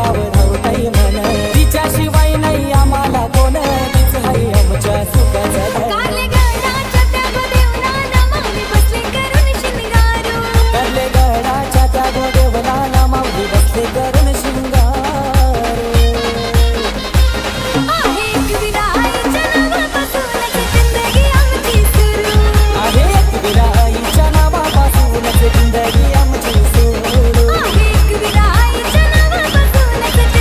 नाव धावताई मन तिच्याशिवाय नाही आम्हाला कोण तीच हाय आमच्या सुखाचा धन कारले गडाच्या त्या गोदेवला माऊली बसले करून शिंगारू कारले गडाच्या त्या गोदेवला माऊली बसले करून शिंगारू आहे एकविराईच्या नावापासूनच जिंदगी आमची सुरू आहे एकविराईच्या नावापासूनच जिंदगी आमची सुरू आहे एकविराईच्या नावापासूनच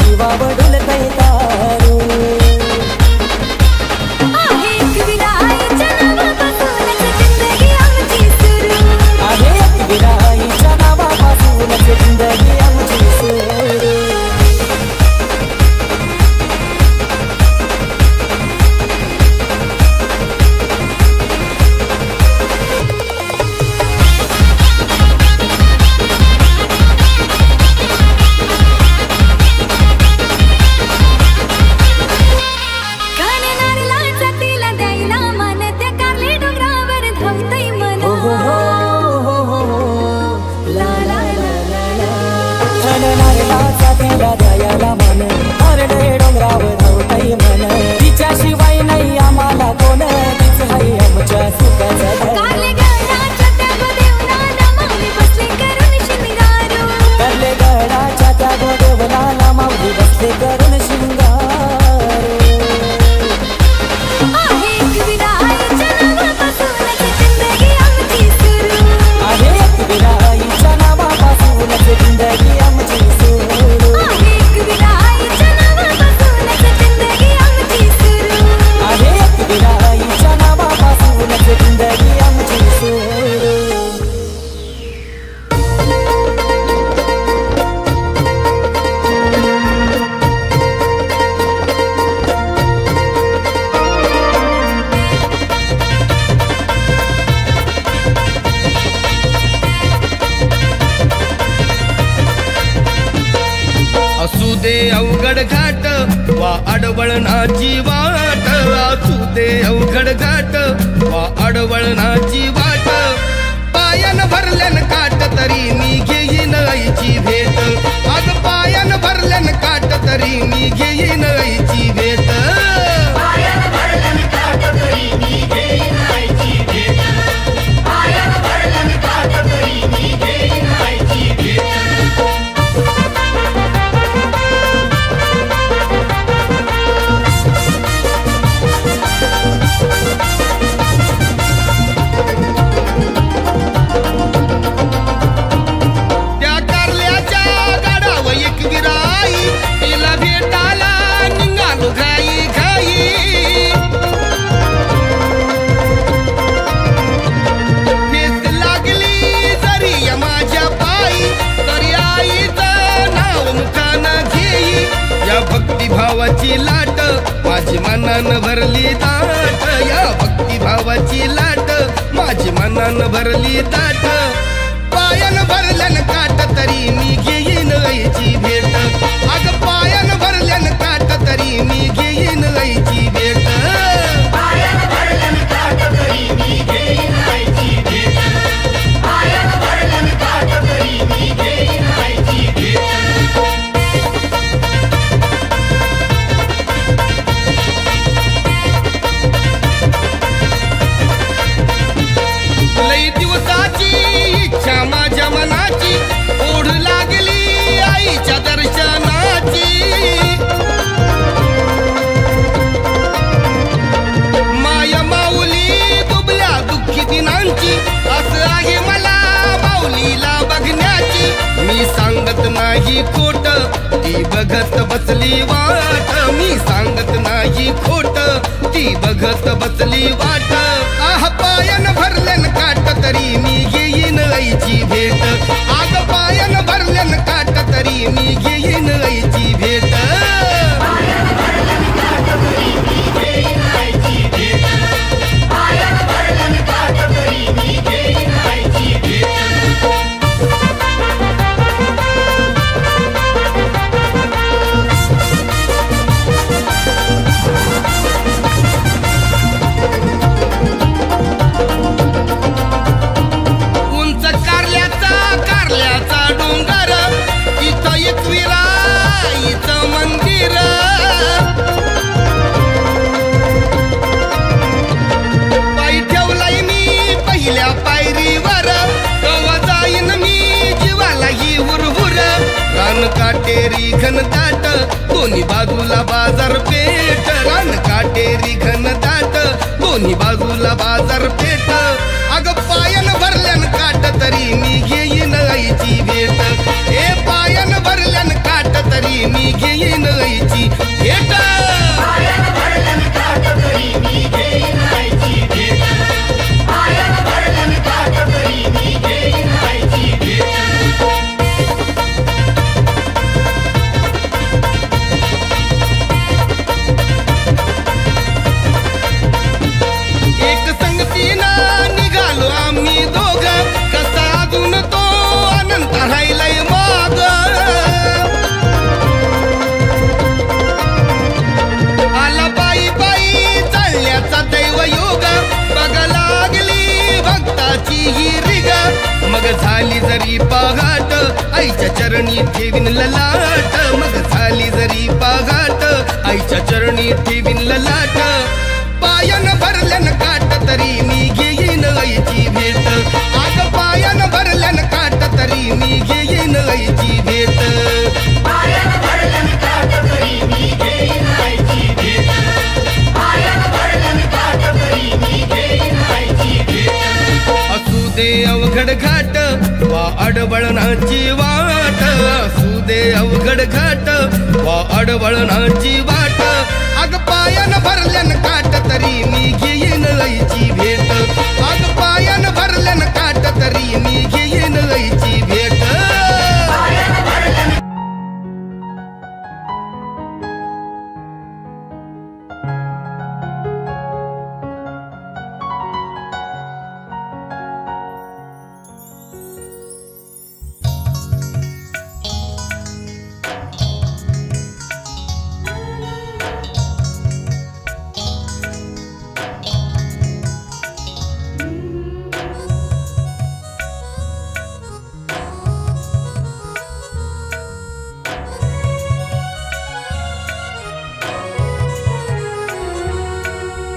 जीवावर डुलतय तारू आहे एकविरा आईच्या नावापासूनच जिंदगी आमची सुरू आहे एकविरा आईच्या नावापासूनच जिंदगी आमची सुरू तिच्याशिवाय नाही आम्हाला कोण तीच हाय आमच्या सुखाचा कारले गडाच्या त्या गोदेवनाला माऊली बसले करून शिंगारू कारले गडाच्या त्या गोदेवनाला माऊली बसले करून शिंगारू आहे एकविरा आईच्या नावापासूनच जिंदगी आमची सुरू आहे एकविरा आईच्या नावापासूनच जिंदगी आमची सुरू आहे एकविरा आईच्या नावापासूनच जिंदगी आमची सुरू आहे एकविरा आईच्या नावापासूनच जिंदगी आमची सुरू असू दे अवघड घाट वा अडवळणाची वाट असू दे अवघड घाट वा अडवळणाची वाट पायान भरल्यान काट तरी मी घेईन आईची भेट अग पायान भरल्यान काट तरी मी घेईन आईची भेट त्या कारल्याच्या गाडावर एक विराई तिला भेटाला निघालो घाई घाई फेस लागली जरी या माझ्या पायी तरी आईचं नाव मुखानं घेई या भक्तिभावाची लाट माझी मनान भरली दाट या भक्तिभावाची लाट माझी मनान भरली दाट पायान भरल्यान काट तरी मी घेईन आईची भेट अग पायान भरल्यान काट तरी मी घेईन आईची भेट लई दिवसाची इच्छा माझ्या मनाची ओढ लागली आईच्या दर्शनाची माया माऊली दुबल्या दुःखी दिनांची असं आहे मला माऊलीला बघण्याची मी सांगत नाही खोट ती बघत बसली वाट मी सांगत नाही खोट ती बघत बसली वाट आह पायान भरल्यान काट तरी मी घेईन आईची भेट आग पायान भरल्यान काट तरी मी घेईन आईची भेट उंच कारल्याचा डोंगर इथं एक विराईचं मंदिर पायी ठेवलाय मी पहिल्या पायरीवर कवा जाईन मी जीवाला ही हुरहुर रान काटेरी घनदाट दोन्ही बाजूला बाजारपेठ रान काटेरी घनदाट दोन्ही बाजूला बाजारपेठ अग पायन भरल्यान काट तरी मी घेईन आईची भेट ए पायन भरल्यान काट तरी मी घेईन मग झाली जरी पहाट आईच्या चरणी ठेवीन ललाट, मग झाली जरी पहाट आईच्या चरणी ठेवीन ललाट. पायान भरल्यान काट तरी मी घेईन आईची भेट, आग पायान भरल्यान काट तरी मी घेईन आईची भेट. पायान भरल्यान काट तरी मी घेईन आईची भेट, पायान भरल्यान काट तरी मी घेईन आईची भेट. असू दे अवघड घाट वा अडवळणाची वाट, असू दे अवघड घाट वा अडवळणाची वाट. अग पायान भरल्यान काट तरी मी घेईन आईची भेट, अग पायान भरल्यान काट तरी मी घेईन आईची भेट.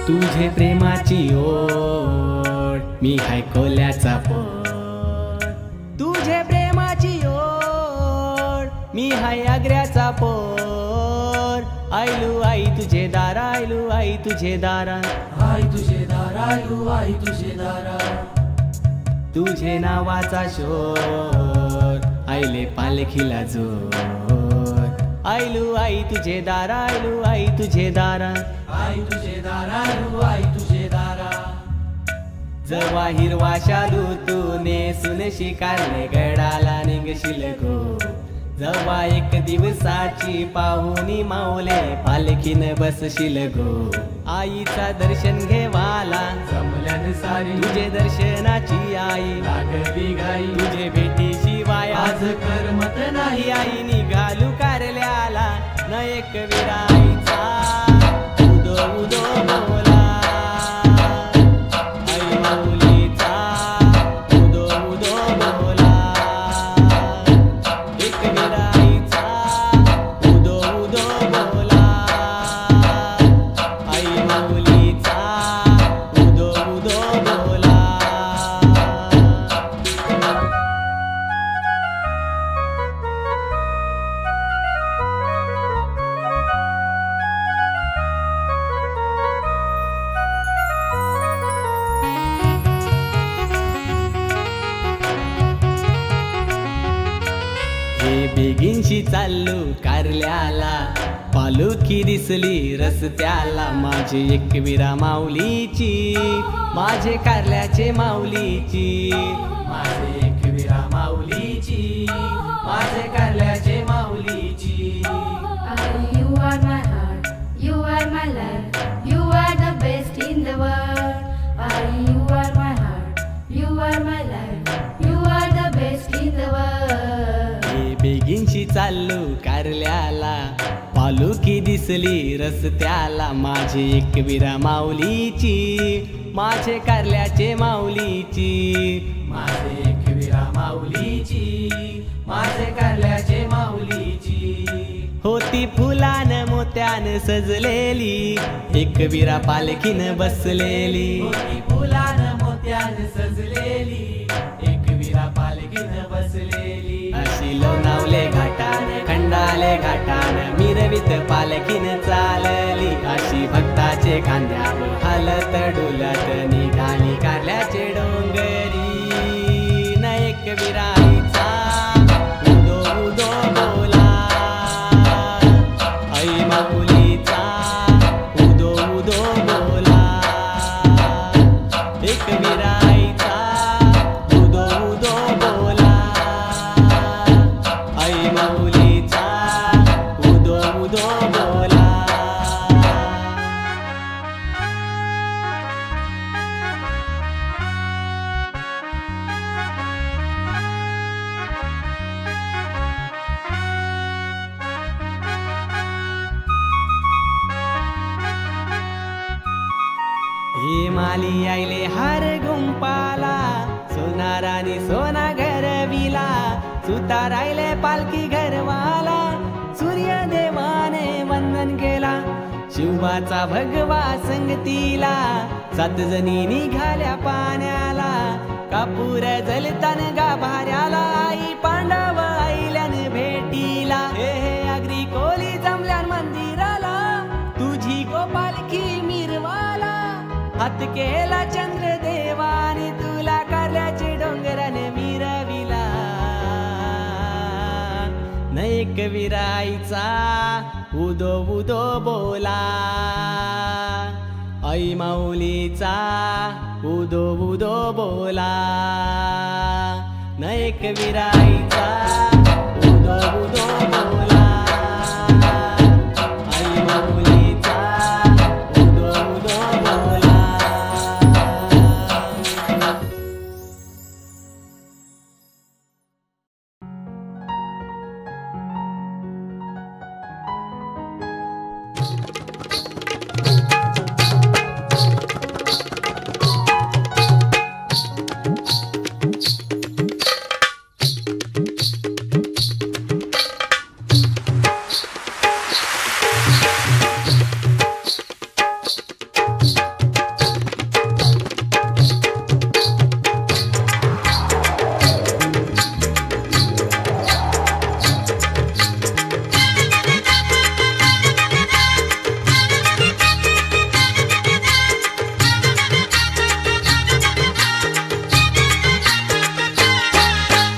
तुझे प्रेमाची ओढ मी हाय कोल्याचा पोर, तुझे प्रेमाची ओढ मी हाय आग्र्याचा पोर. आयलू आई तुझे दारा, आयलू आई तुझे दारा, आई तुझे दारा, आयलू आई तुझे दारा. तुझे नावाचा शोर आईले पालखीला जोर, आयलू आई तुझे दारा, आयलू आई तुझे दारा, आई तुझे दारा, आयलू आई तुझे दारा. जवा हिरवा शालू तू नेसून शिकारले गडाला निघशील गो, जवा एक दिवसाची पाहुणी माऊले पालखीन बसशील गो. आईचा दर्शन घेवाला जमल्यान सारी तुझे दर्शनाची आई लागली गाई, तुझे भेटीशिवाय आज करमत नाही. आई निघालू कारल्याला न एक विराईचा उदो उदो बोला, आई माऊलीचा उदो उदो बोला. एक विराईचा उदो उदो बोला, आई माऊलीचा उदो उदो बोला. बेगीनशी चाललो कारल्याला, पालखी दिसली रस्त्याला. माझे एकविरा माऊलीची, माझे कारल्याचे माऊलीची, माझे एकविरा माऊलीची, माझे कारल्याचे माऊलीची. You are my heart, you are my life, you are the best in the world. You are my heart, you are my life, you are the best in the world. बेगीनशी चाललो कारल्याला, पालखी दिसली रस्त्याला. माझे एकविरा माऊलीची, माझे कारल्याचे माऊलीची, माझे एकविरा माऊलीची, माझे कारल्याचे माऊलीची. होती फुलान मोत्यान सजलेली, एकविरा पालखीन बसलेली. होती फुलान मोत्यान सजलेली, एकविरा पालखीन बसलेली. अशी लोणावले घाटान खंडाले घाटान मिरवित पालखीन चालली. अशी भक्ताचे खांद्यावर हलत डुलत निघाली कारल्याचे डोंगरी. न एकविराईचा उदो उदो बोला, आई माऊलीचा उदो उदो बोला. एकविराईचा उदो उदो बोला, आई माऊलीचा उदो उदो बोला. हे माली आईले हार गुंपाला, नारानी सोना घरविला, सुता राहिले पालखी घरवाला. सूर्यदेवाने वंदन केला, शिवाचा भगवा संगतीला. 7 जणी निघाल्या पाण्याला, कापूर जलतान गाभाऱ्याला. आई पांडव आईल्यान भेटीला, हे अगदी कोली जमल्यान मंदिराला. तुझी गोपालखी मिरवाला, हात केला चंद्रदेवाने. तुला कारल्याचे डोंगराने मिरविला. नैक विराईचा उदो उदो बोला, आई माऊलीचा उदो उदो बोला. नैक विराईचा उदो उदो बोला, आई माऊलीचा उदो उदो बोला.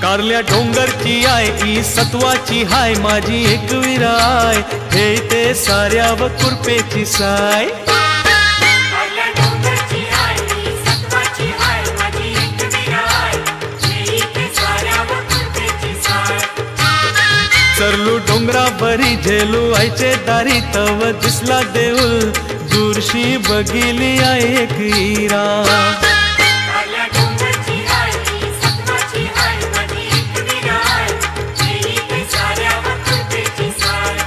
कारल्या डोंगरची आय ही सत्वाची हाय, माझी एक विराय. हे ते साऱ्या व कुरपेची साय. कारल्या डोंगरची आय ही सत्वाची हाय, माझी एक विराय. हे ते साऱ्या व कुरपेची साय. चरलू डोंगरावरी झेलू आईचे दारी, तव दिसला देऊळ दूरशी बघिली आय एक हिरा. कारल्या डोंगरची आय ही सत्वाची हाय, माझी एक विराय. हे ते साऱ्या व कुरपेची साय.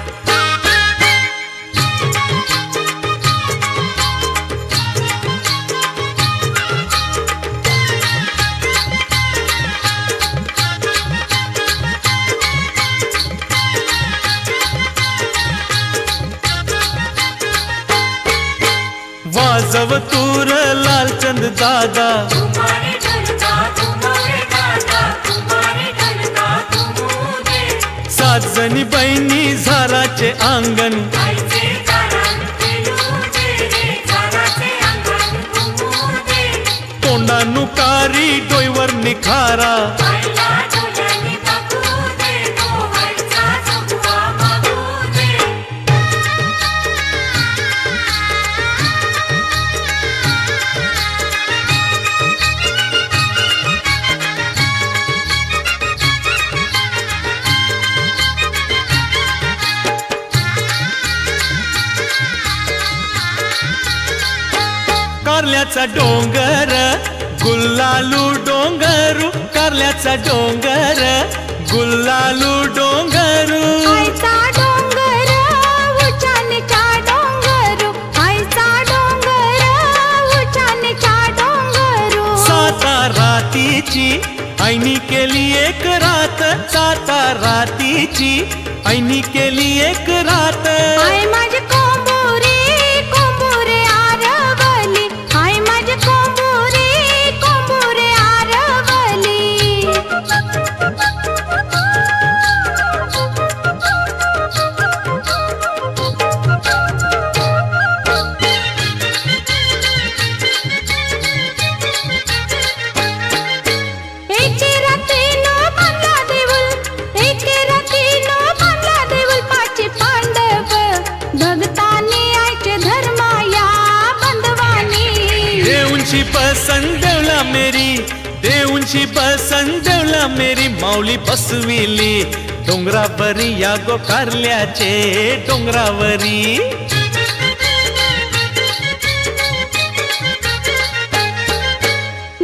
वाजव तूर लालचंद दादा, तुम्हारे ढलका तुम्हारे दादा, तुम्हारे ढलका तुमुदे. 7 जणी बहिणी झाराचे अंगण. आईचे दारान पेलूदे रे, झाडाचे अंगण तुमुदे. तोंडानु कारी डोईवर निखारा, आईला डोल्याने बघू दे, तो आईचा जोगवा मागू दे. कारल्याचा डोंगर गुल्लालू डोंगरू, कारल्याचा डोंगर गुल्लालू डोंगरू. आईचा डोंगर उचानीचा डोंगरू, आईचा डोंगर उचानीचा डोंगरू. सातारातीची आईनी केली एक रात, सातारातीची आईनी केली एक रात. आई माझी कोंबुरे कोंबुरे आरवली, आई माझी कोंबुरे कोंबुरे आरवली. एके रातीनो बांधला देऊळ, एके रातीनो बांधला देऊळ. 5 पांडव भगतानी आईचे धर्मा या बंधवानी. देऊंची पसंत देवला मेरी, देऊंची पसंत देवला मेरी. माऊली बसविली डोंगरावरी, या गो कारल्याचे डोंगरावरी.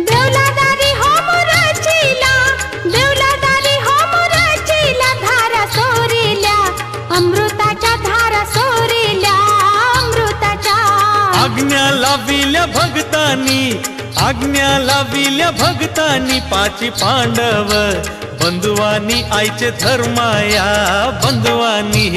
देवलादारी हो मुरचिला, देवलादारी हो मुरचिला. धारा सोरिल्या अमृताच्या, धारा सोरिल्या अमृताच्या. आज्ञा लाविल्या भगतानी, आज्ञा लाविल्या भक्तांनी पाची पांडव बंधुवानी आईचे धर्माया बंधुवानी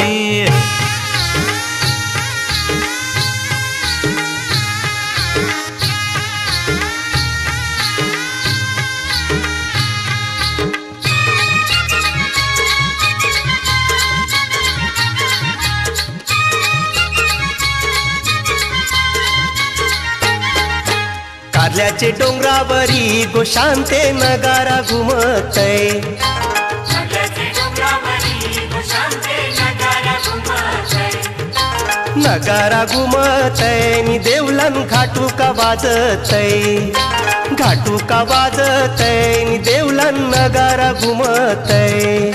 कारल्याचे डोंगरावरी गोशांते नगारा घुमतय नगारा घुमतय नि देवलन घाटू का वाजतय घाटू का वाजतय नि देवलन नगारा घुमतय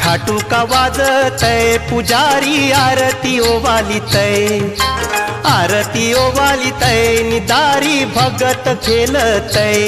घाटू का वाजतय पुजारी आरती ओवालितय आरती ओवालितय निदारी भगत खेलतय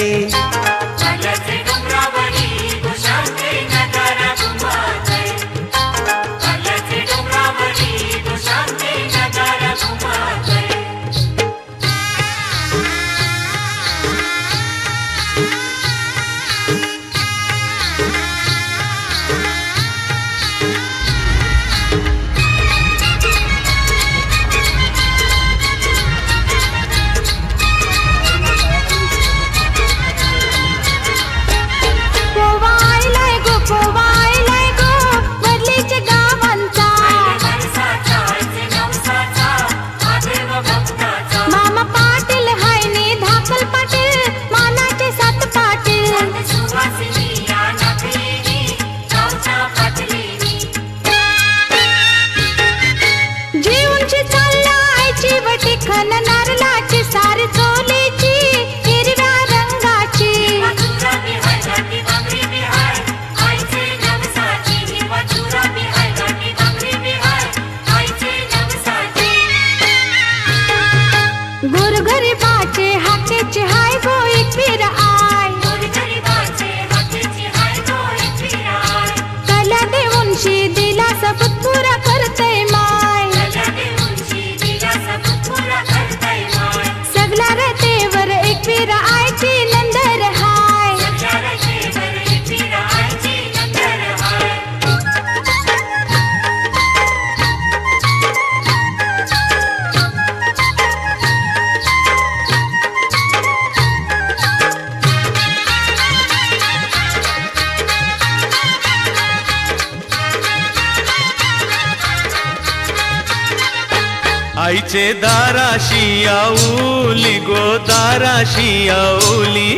आईचे दाराशी आऊली गो दाराशी आऊली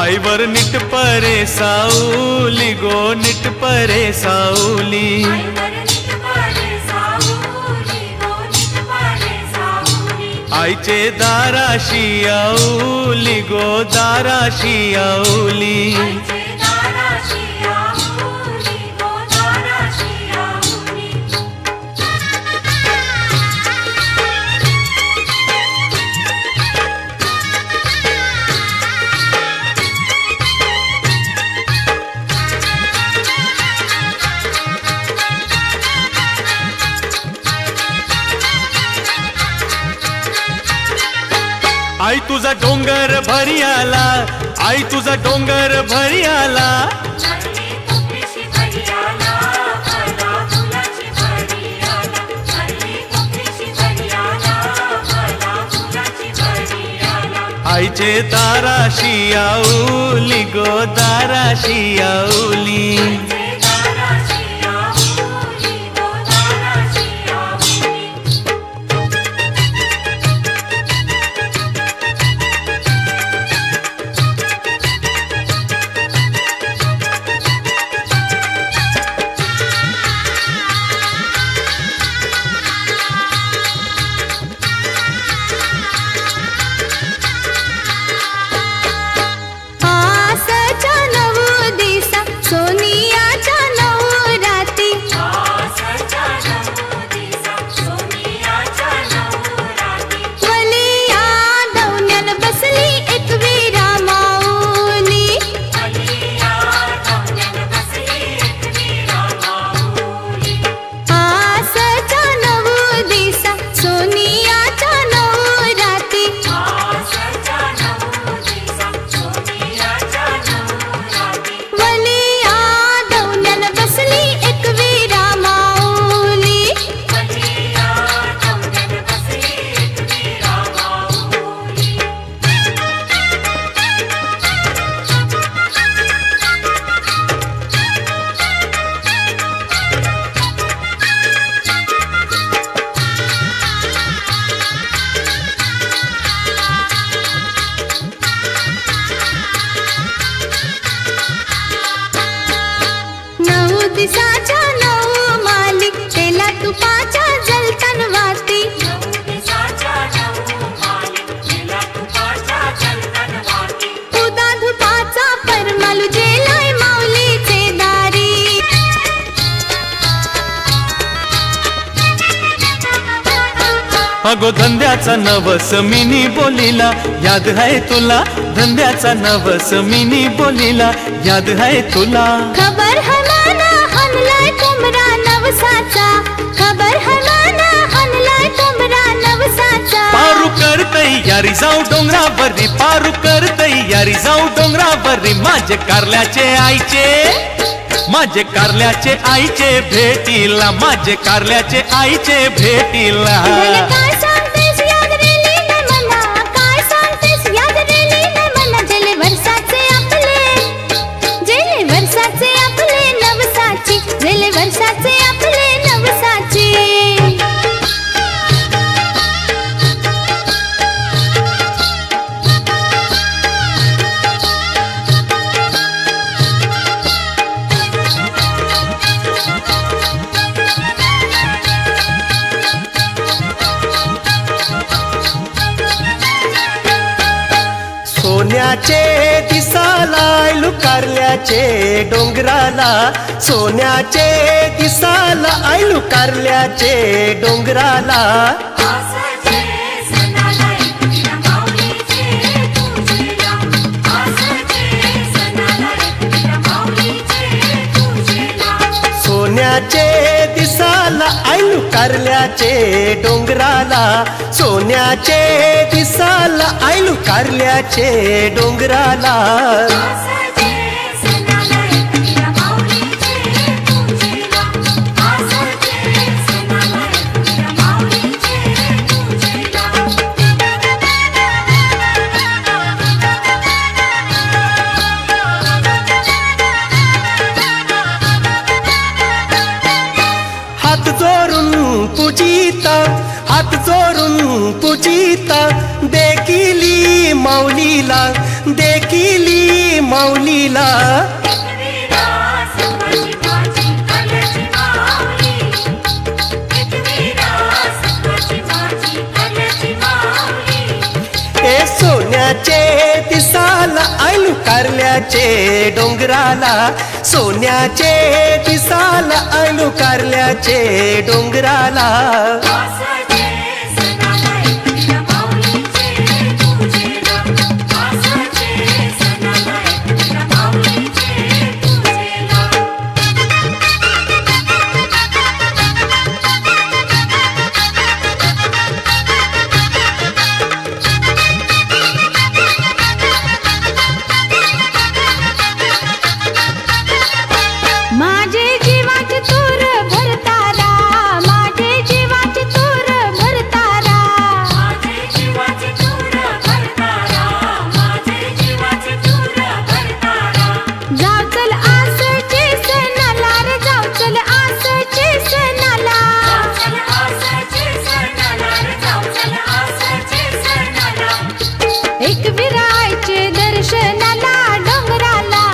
आईवर नीट परे साऊली गो नीट परे साऊली आईचे दाराशी आऊली गो दाराशी आऊली आई तुझा डोंगर भरी आला आई तुझा डोंगर भरी आला आईचे दाराशी आऊली गो दाराशी आऊली आसच्या नऊ दिसा सोनिया अगो धंद्याचा नवस मिनी बोलीला याद है तुला, धंद्याचा नवस मिनी बोलीला याद है तुला। खबर हमाना हनलाय तुमरा नवसाचा, खबर हमाना हनलाय तुमरा नवसाचा। पारू कर तयारी जाऊ डोंगरावरी, पारू कर तयारी जाऊ डोंगरावरी, माझे कारल्याचे आईचे, माझे कारल्याचे आईचे भेटीला, माझे कारल्याचे आईचे भेटीला। काय सांगतेस याद रेली न मना, काय सांगतेस याद रेली न मना, जेले वर्षाचे आपले, जेले वर्षाचे आपले नवसाची, जेले वर्षाचे आपले नवसाची। सोन्याचे दिसाला आयलू कारल्याचे डोंगराला, सोन्याचे दिसाला आयलू कारल्याचे डोंगराला। सोन्याचे दिसाला आयलू कारल्याचे डोंगराला, सोन्याचे दिसाला आयलू कारल्याचे डोंगराला। हात जोरून पूजिता, हात जोरून पूजिता, देखिली माऊलीला, देखिली माऊलीला। ए सोन्याचे दिसाला आयलू कारल्याचे डोंगराला, सोन्याचे दिसाला आयलू कारल्याचे डोंगराला। माझे जीवाचे तूर भरतारा, माझे जीवाचे तूर भरतारा, माझे जीवाचे तूर भरतारा, माझे जीवाचे तूर भरतारा। जाऊ चल आसचे सणाला रे, जाऊ चल आसचे सणाला, जाऊ चल आसचे सणाला रे, जाऊ चल आसचे सणाला। एक विरायचे दर्शनाला डोंगराला,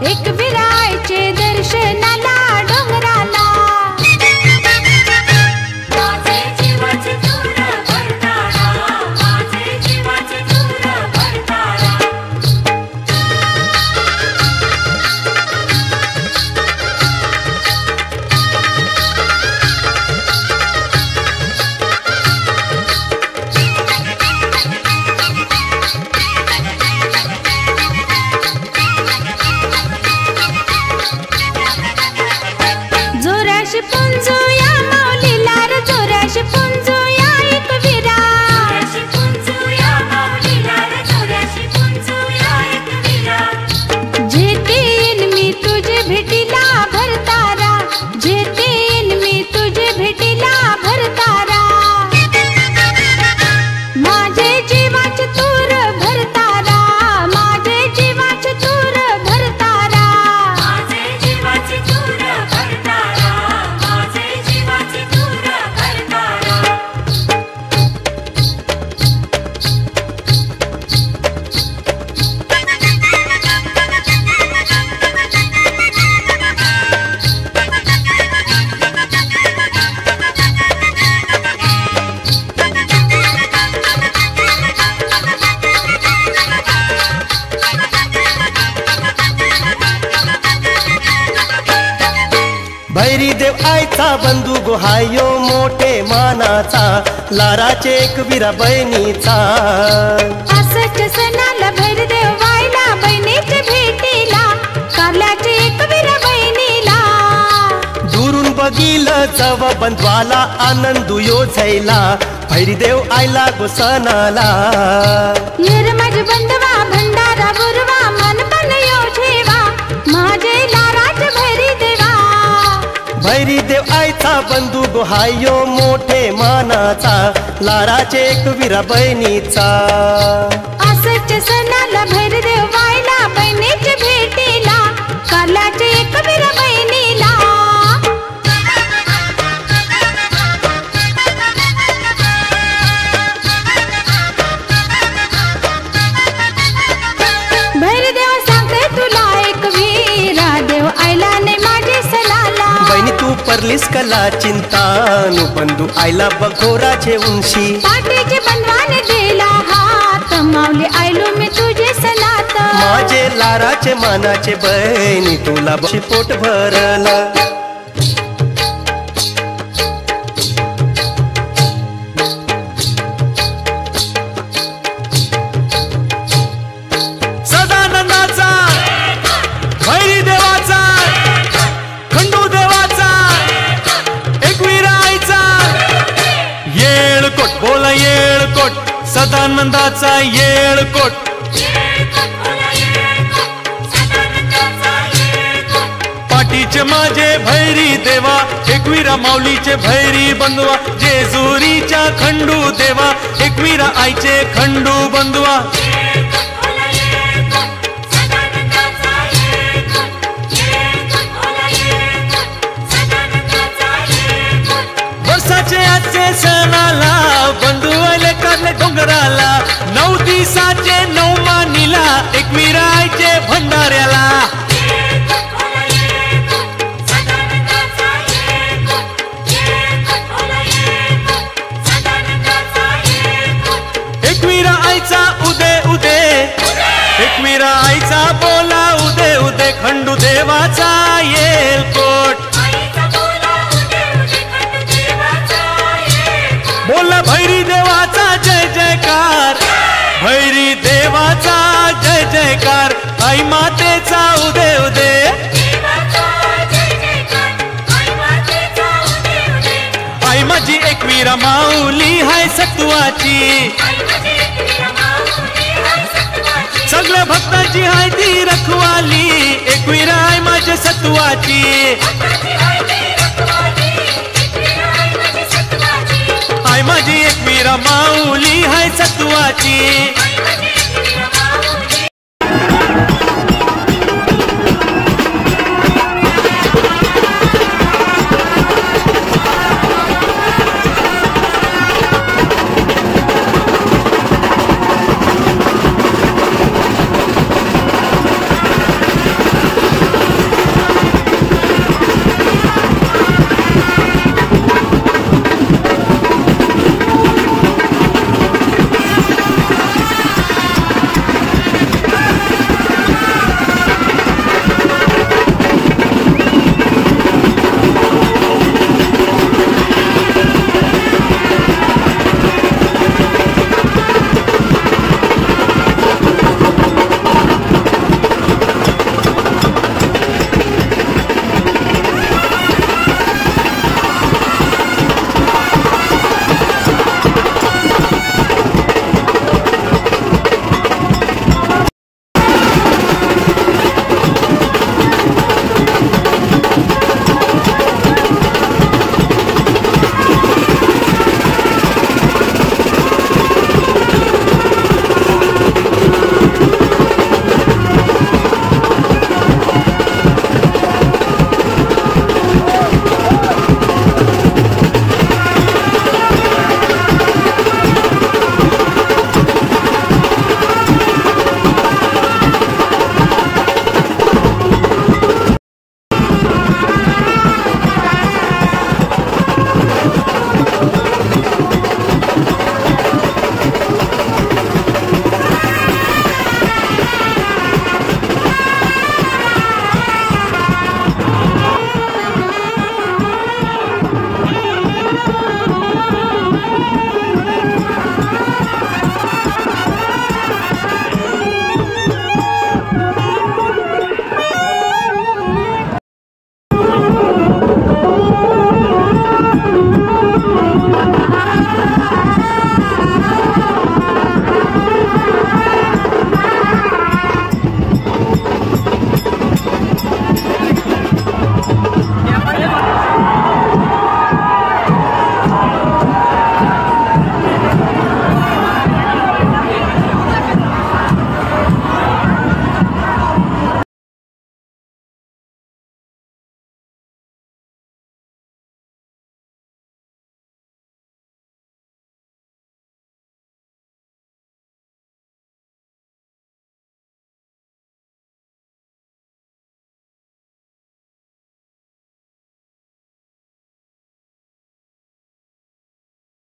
एक विरायचे दर्शनाला डोंगराला। माझे जीवाचे तूर भरतारा, माझे जीवाचे तूर भरतारा। जोराशी पुंजूया माऊलीला रे, जोराशी पुंजूया एक विरा, जोराशी पुंजूया माऊलीला रे, जोराशी पुंजूया एक विरा। जेतेन मी तुझे भेटीला भरतारा, जेतेन मी तुझे भेटीला भरतारा। माझे जीवाचे तूर भरतारा, माझे जीवाचे तूर भरतारा, माझे जीवाचे तूर भरतारा, माझे जीवाचे तूर भरतारा। भैरी देव आयचा बंधू हायो मोठे मानाचा लाराचे एकविरा बहिणीचा असंच सणाला भैरदेव वायला बहिणीच्या भेटीला कारल्याचे एकविरा बहिणीला दुरून बघिलं जव बंधवाला आनंद योझैला भैरदेव आयला गो सणाला येर माझ बंधवा भंडारा बुरवा मनपण यो ठेवा माझे लाराज भैरी देवा भैरीदेव आयचा बंधू गो हायो मोठे मानाचा लाराचे एकविरा बहिणीचा असंच सणाला भैरदेव वायला बहिणीच्या भेटीला कारल्याचे एकविरा बहिणीला भैरदेव सांगते तुला एकविरा देव आयला नाही माझे सणाला बहिणी तू परलीस कला चिंता नु बंधू आयला बघोराचे उंशी पाठीचे बंधवाने दिला हात माऊली आयलो मी तुझे सणात माझे लाराचे मानाचे बहिणी तुला बशी पोट भरला सदानंदाचा भैरी देवाचा खंडू देवाचा एकविरा आईचा येळकोट बोला येळकोट सदानंदाचा येळकोट पाठीचे माझे भैरी देवा एकविरा माऊलीचे भैरी बंधुवा जेजुरीच्या खंडू देवा एकविरा आईचे खंडू बंधुवा वर्षाचे आजचे सणाला बंधू आले कारले डोंगराला 9 दिवसाचे 9 मानीला एकविरा आईचे भंडाऱ्याला एकविरा आईचा उदे उदे एकविरा आईचा बोला उदे उदे खंडू देवाचा येलकोट बोला भैरी देवाचा जय जयकार भैरी देवाचा जय जयकार आई मातेचा उदे उदे आई माझी एकविरा माऊली हाय सत्वाची सगळ्या भक्ताची हाय ती रखवाली एकविरा आई माझ्या सत्वाची आई माझी एकविरा माऊली हाय सत्वाची